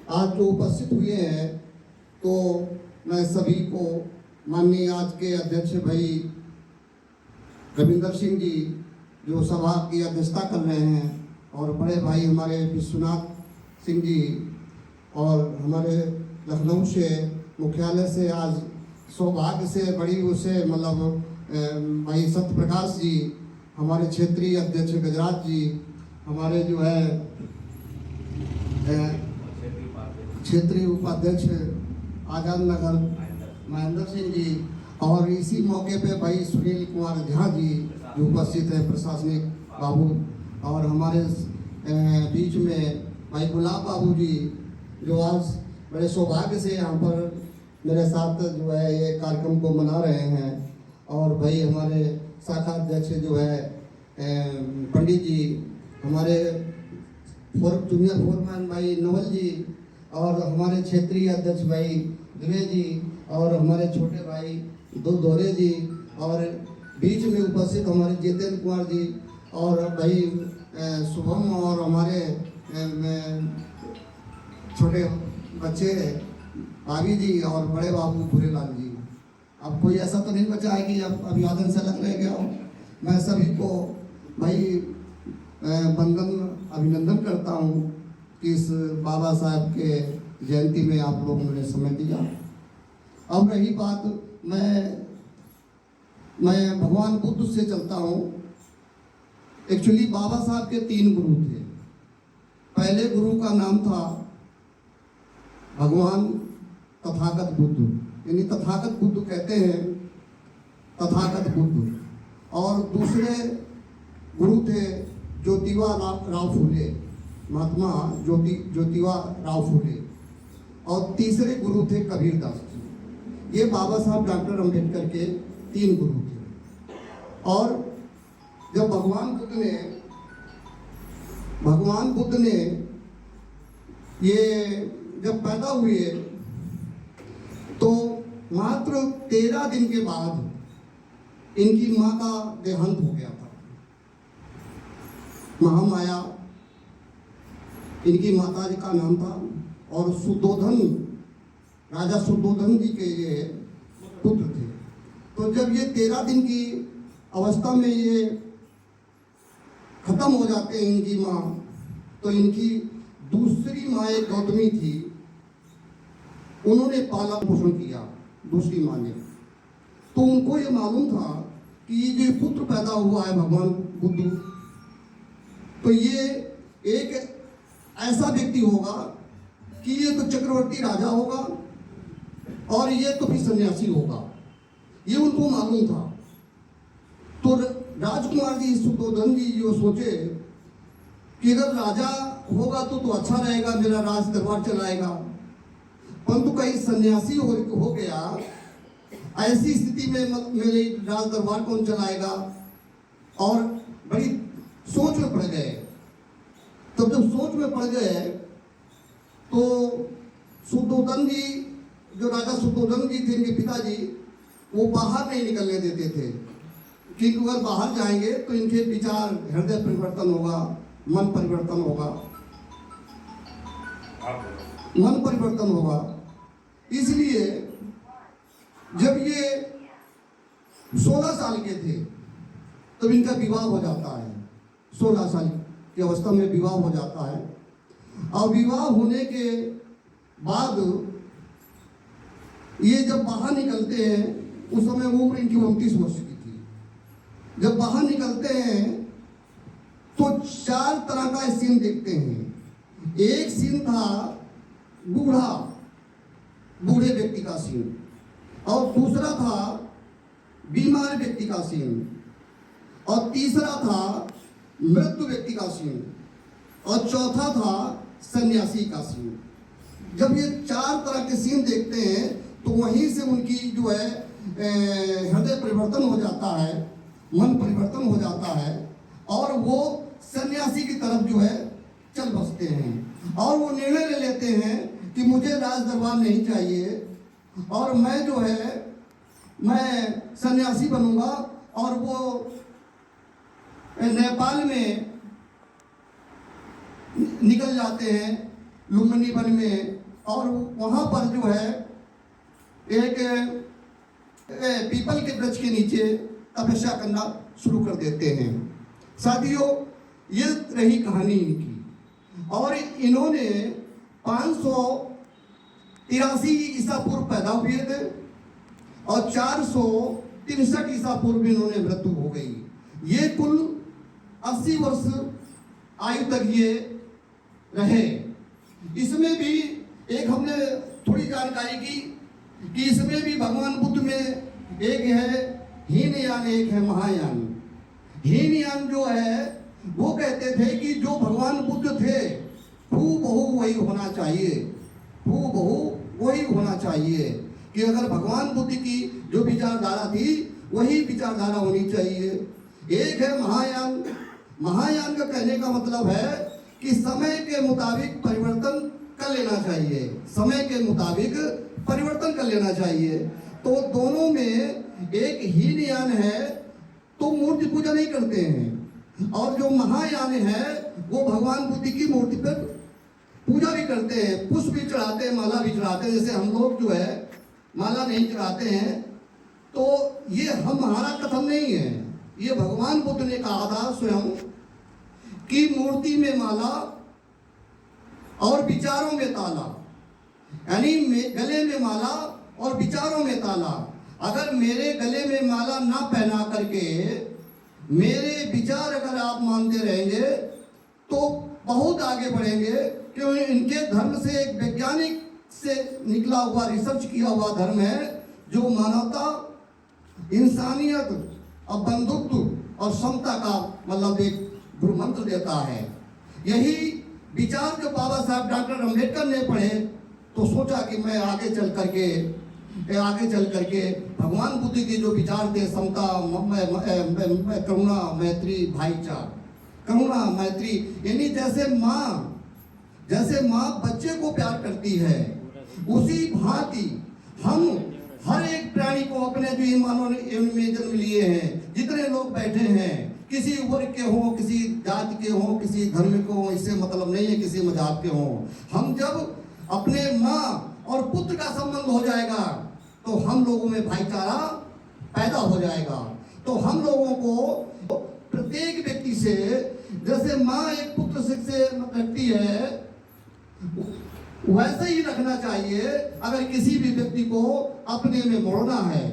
आज जो उपस्थित हुए हैं, तो मैं सभी को माननीय आज के अध्यक्ष भाई रविंदर सिंह जी जो सभा की अध्यक्षता कर रहे हैं, और बड़े भाई हमारे विश्वनाथ सिंह जी, और हमारे लखनऊ से मुख्यालय से आज सौभाग्य से बड़ी उसे मतलब भाई सत्य प्रकाश जी, हमारे क्षेत्रीय अध्यक्ष गजराज जी, हमारे जो है क्षेत्रीय उपाध्यक्ष आजाद नगर महेंद्र सिंह जी, और इसी मौके पे भाई सुनील कुमार झा जी जो उपस्थित है, प्रशासनिक बाबू, और हमारे बीच में भाई गुलाब बाबू जी जो आज बड़े सौभाग्य से यहाँ पर मेरे साथ जो है ये कार्यक्रम को मना रहे हैं, और भाई हमारे शाखा अध्यक्ष जो है पंडित जी, हमारे जूनियर फोरमैन भाई नवल जी, और हमारे क्षेत्रीय अध्यक्ष भाई दुबे जी, और हमारे छोटे भाई दोरे जी, और बीच में उपस्थित हमारे जितेंद्र कुमार जी, और भाई शुभम, और हमारे छोटे बच्चे भाभी जी, और बड़े बाबू भूरेलाल जी। अब कोई ऐसा तो नहीं बचा है कि अब अभिवादन से अलग रह गया हो। मैं सभी को भाई बंदन अभिनंदन करता हूँ कि इस बाबा साहब के जयंती में आप लोगों ने समय दिया। अब रही बात, मैं भगवान बुद्ध से चलता हूँ। एक्चुअली बाबा साहब के 3 गुरु थे। पहले गुरु का नाम था भगवान तथागत बुद्ध, यानी तथागत बुद्ध कहते हैं तथागत बुद्ध, और दूसरे गुरु थे ज्योतिबा राव फुले, महात्मा ज्योतिबा राव फुले, और तीसरे गुरु थे कबीरदास जी। ये बाबा साहब डॉक्टर अम्बेडकर के 3 गुरु थे। और जब भगवान बुद्ध ने ये जब पैदा हुए तो मात्र 13 दिन के बाद इनकी माँ का देहांत हो गया था। महामाया इनकी माता जी का नाम था, और सुद्धोधन, राजा सुद्धोधन जी के ये पुत्र थे। तो जब ये 13 दिन की अवस्था में ये खत्म हो जाते हैं इनकी माँ, तो इनकी दूसरी माँ एक गौतमी थी, उन्होंने पालन पोषण किया दूसरी माँ ने। तो उनको ये मालूम था कि ये जो पुत्र पैदा हुआ है भगवान बुद्ध, तो ये एक ऐसा व्यक्ति होगा कि ये तो चक्रवर्ती राजा होगा, और ये तो फिर सन्यासी होगा, ये उनको मालूम था। तो राजकुमार जी सुद्धोधन जी जो सोचे कि अगर राजा होगा तो अच्छा रहेगा, मेरा राज दरबार चलाएगा, परंतु कहीं सन्यासी हो गया, ऐसी स्थिति में मेरे राज दरबार कौन चलाएगा, और बड़ी सोच में पड़ गए। तब जब सोच में पड़ गए तो सुद्धोधन जी, जो राजा सुद्धोधन जी थे इनके पिताजी, वो बाहर नहीं निकलने देते थे, क्योंकि अगर बाहर जाएंगे तो इनके विचार, हृदय परिवर्तन होगा, मन परिवर्तन होगा। इसलिए जब ये 16 साल के थे तब इनका विवाह हो जाता है। 16 साल की अवस्था में विवाह हो जाता है, और विवाह होने के बाद ये जब बाहर निकलते हैं, उस समय उम्र इनकी 29 वर्ष की थी। जब बाहर निकलते हैं तो 4 तरह का सीन देखते हैं। एक सीन था बूढ़े व्यक्ति का सीन, और दूसरा था बीमार व्यक्ति का सीन, और तीसरा था मृत्यु व्यक्ति का सीन, और चौथा था सन्यासी का सीन। जब ये 4 तरह के सीन देखते हैं तो वहीं से उनकी जो है हृदय परिवर्तन हो जाता है, मन परिवर्तन हो जाता है, और वो सन्यासी की तरफ जो है चल बसते हैं, और वो निर्णय ले लेते हैं कि मुझे राज दरबार नहीं चाहिए, और मैं जो है मैं सन्यासी बनूंगा। और वो नेपाल में निकल जाते हैं, लुम्बिनी वन में और वहाँ पर जो है एक पीपल के वृक्ष के नीचे तपस्या करना शुरू कर देते हैं। साथियों, ये रही कहानी इनकी। और इन्होंने 583 ईसा पूर्व पैदा हुए थे और 463 ईसा पूर्व इन्होंने मृत्यु हो गई। ये कुल 80 वर्ष आयु तक ये रहे। इसमें भी एक हमने थोड़ी जानकारी की कि इसमें भी भगवान बुद्ध में एक है हीनयान, एक है महायान। हीनयान जो है वो कहते थे कि जो भगवान बुद्ध थे हूबहू वही होना चाहिए, हूबहू वही होना चाहिए, कि अगर भगवान बुद्ध की जो विचारधारा थी वही विचारधारा होनी चाहिए। एक है महायान। महायान का कहने का मतलब है कि समय के मुताबिक परिवर्तन कर लेना चाहिए, समय के मुताबिक परिवर्तन कर लेना चाहिए। तो दोनों में एक हीनयान है तो मूर्ति पूजा नहीं करते हैं, और जो महायान है वो भगवान बुद्ध की मूर्ति पर पूजा भी करते हैं, पुष्प भी चढ़ाते हैं, माला भी चढ़ाते हैं। जैसे हम लोग जो है माला नहीं चढ़ाते हैं, तो ये हमारा कथन नहीं है, ये भगवान बुद्ध ने कहा था स्वयं कि मूर्ति में माला और विचारों में ताला, यानी गले में माला और विचारों में ताला। अगर मेरे गले में माला ना पहना करके मेरे विचार अगर आप मानते रहेंगे तो बहुत आगे बढ़ेंगे, क्योंकि इनके धर्म से एक वैज्ञानिक से निकला हुआ, रिसर्च किया हुआ धर्म है जो मानवता, इंसानियत और बंधुत्व और समता का मतलब एक गुरु मंत्र देता है। यही विचार जो बाबा साहब डॉक्टर अम्बेडकर ने पढ़े तो सोचा कि मैं आगे चल करके भगवान बुद्ध के जो विचार थे, समता, करुणा, मैत्री, भाईचारा, करुणा, मैत्री, यानी जैसे माँ बच्चे को प्यार करती है उसी भांति हम हर एक प्राणी को अपने जो मानव में जन्म लिए हैं, जितने लोग बैठे हैं, किसी वर्ग के हों, किसी जाति के हों, किसी धर्म के हों, इससे मतलब नहीं है किसी मजहब के हों, हम जब अपने माँ और पुत्र का संबंध हो जाएगा तो हम लोगों में भाईचारा पैदा हो जाएगा। तो हम लोगों को प्रत्येक व्यक्ति से, जैसे माँ एक पुत्र से रखती है वैसे ही रखना चाहिए। अगर किसी भी व्यक्ति को अपने में मोड़ना है,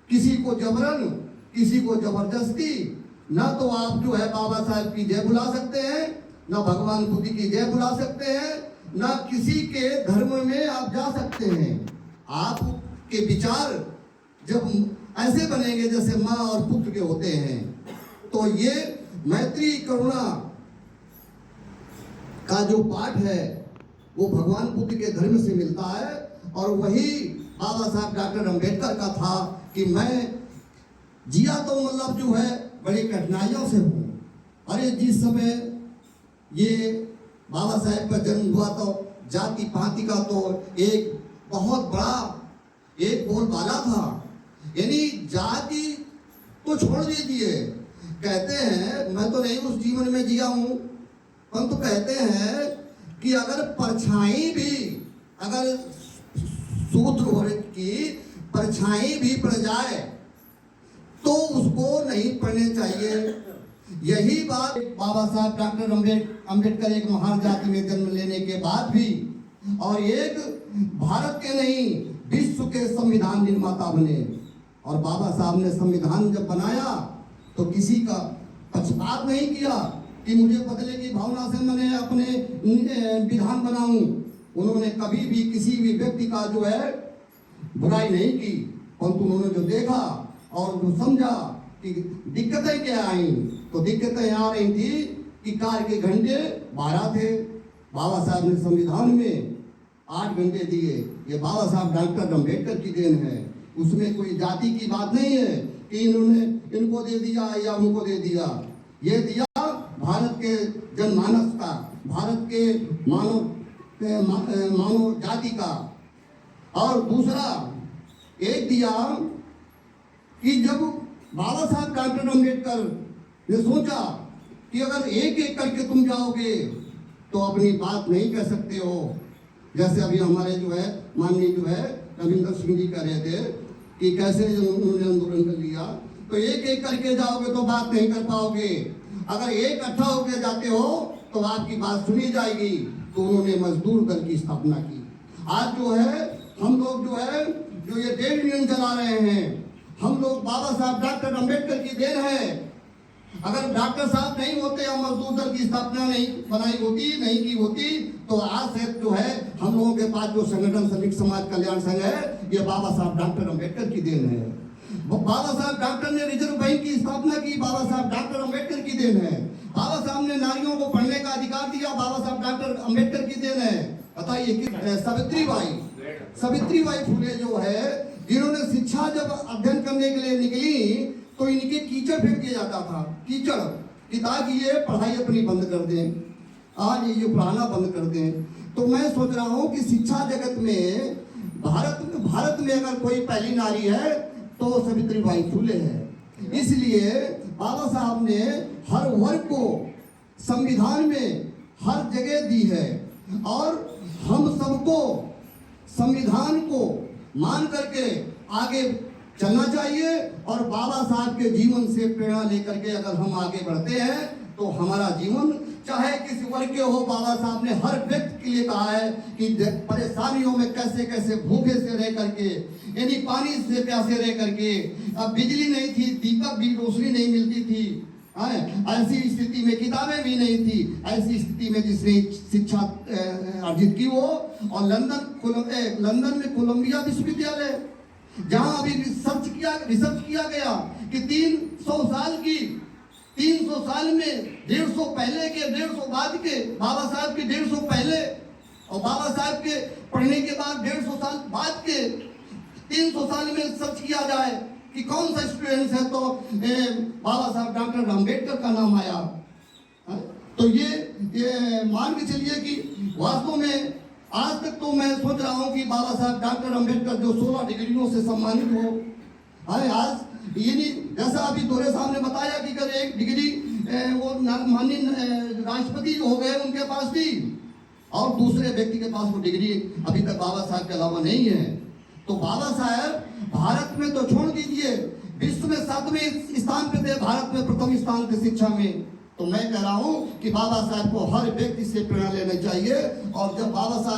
किसी को जबरन, किसी को जबरदस्ती, ना तो आप जो है बाबा साहब की जय बुला सकते हैं, ना भगवान बुद्ध की जय बुला सकते हैं, ना किसी के धर्म में आप जा सकते हैं। आपके विचार जब ऐसे बनेंगे जैसे माँ और पुत्र के होते हैं, तो ये मैत्री करुणा का जो पाठ है वो भगवान बुद्ध के धर्म से मिलता है। और वही बाबा साहब डॉक्टर अम्बेडकर का था कि मैं जिया तो मतलब जो है बड़ी कठिनाइयों से हूँ। अरे जिस समय ये बाबा साहेब का जन्म हुआ तो जाति पाति का तो एक बहुत बड़ा एक बोलबाला था, यानी जाति तो छोड़ दीजिए, कहते हैं मैं तो नहीं उस जीवन में जिया हूँ, परंतु कहते हैं कि अगर परछाई भी, अगर सूत्र वर्ग की परछाई भी पड़ जाए तो उसको नहीं पढ़ने चाहिए। यही बात बाबा साहब डॉक्टर अम्बेडकर एक महान जाति में जन्म लेने के बाद भी, और एक भारत के नहीं विश्व के संविधान निर्माता बने। और बाबा साहब ने संविधान जब बनाया तो किसी का पक्षपात नहीं किया कि मुझे बदले की भावना से मैंने अपने विधान बनाऊं। उन्होंने कभी भी किसी भी व्यक्ति का जो है बुराई नहीं की, परंतु उन्होंने जो देखा और जो समझा कि दिक्कतें क्या आई, तो दिक्कतें आ रही थी कि कार्य के घंटे 12 थे, बाबा साहब ने संविधान में 8 घंटे दिए। ये बाबा साहब डॉक्टर अम्बेडकर की देन है। उसमें कोई जाति की बात नहीं है कि इन्होंने इनको दे दिया या उनको दे दिया, ये दिया भारत के जनमानस का, भारत के मानव जाति का। और दूसरा एक दिया कि जब बाबा साहब डॉक्टर अम्बेडकर ने सोचा कि अगर एक एक करके तुम जाओगे तो अपनी बात नहीं कह सकते हो, जैसे अभी हमारे जो है माननीय जो है रविंद्र सिंह जी कह रहे थे कि कैसे उन्होंने आंदोलन कर लिया। तो एक एक करके जाओगे तो बात नहीं कर पाओगे। अगर एक इकट्ठा होकर जाते हो तो आपकी बात सुनी जाएगी। तो उन्होंने मजदूर दल की स्थापना की। आज जो है हम लोग जो है जो ये ट्रेड यूनियन चला रहे हैं, हम लोग बाबा साहब डॉक्टर अंबेडकर की देन है। अगर डॉक्टर साहब नहीं होते या मजदूर दल की स्थापना नहीं बनाई होती, नहीं की होती, तो आज से जो है हम लोगों के पास जो संगठन श्रमिक समाज कल्याण संघ है, ये बाबा साहब डॉक्टर अंबेडकर की देन है। बाबा साहब डॉक्टर ने रिजर्व बैंक की स्थापना की, बाबा साहब डॉक्टर अंबेडकर की देन है। बाबा साहब ने नारियों को पढ़ने का अधिकार दिया, बाबा साहब डॉक्टर अंबेडकर की देन है। बताइए कि सावित्रीबाई फुले जो है, जिन्होंने शिक्षा जब अध्ययन करने के लिए निकली तो इनके कीचड़ फेंक दिया जाता था, कीचड़, कि ताकि ये पढ़ाई अपनी बंद कर दें, आज ये पढ़ाना बंद कर दें। तो मैं सोच रहा हूँ कि शिक्षा जगत में भारत में अगर कोई पहली नारी है तो सावित्रीबाई फुले है। इसलिए बाबा साहब ने हर वर्ग को संविधान में हर जगह दी है और हम सबको संविधान को मान करके आगे चलना चाहिए। और बाबा साहब के जीवन से प्रेरणा लेकर के अगर हम आगे बढ़ते हैं तो हमारा जीवन चाहे किसी वर्ग के हो, बाबा साहब ने हर व्यक्ति के लिए कहा है कि परेशानियों में कैसे कैसे भूखे से रह करके, यानी पानी से प्यासे रह करके, अब बिजली नहीं थी, दीपक भी रोशनी नहीं मिलती थी, ऐसी स्थिति में किताबें भी नहीं थी, ऐसी स्थिति में जिसने शिक्षा अर्जित की वो, और लंदन में कोलंबिया विश्वविद्यालय, जहां अभी रिसर्च किया गया कि 300 साल में 150 पहले के, 150 बाद के, बाबा साहब के 150 पहले और बाबा साहब के पढ़ने के बाद 150 साल बाद के 300 साल में रिसर्च किया जाए कि कौन सा स्टूडेंट है, तो बाबा साहब डॉक्टर अम्बेडकर का नाम आया। तो ये मान के चलिए कि वास्तव में आज तक तो मैं सोच रहा हूँ कि बाबा साहब डॉक्टर अम्बेडकर जो 16 डिग्रियों से सम्मानित हो, आज ये नहीं, जैसा अभी दोरे साहब ने बताया कि अगर एक डिग्री वो माननीय राष्ट्रपति जो हो गए उनके पास थी और दूसरे व्यक्ति के पास वो डिग्री अभी तक बाबा साहब के अलावा नहीं है। तो बाबा साहब भारत में तो छोड़ दीजिए, विश्व में 7वें स्थान पे थे, भारत में प्रथम स्थान थे शिक्षा में। तो मैं कह रहा हूँ कि बाबा साहब को हर व्यक्ति से प्रेरणा लेना चाहिए। और जब बाबा साहब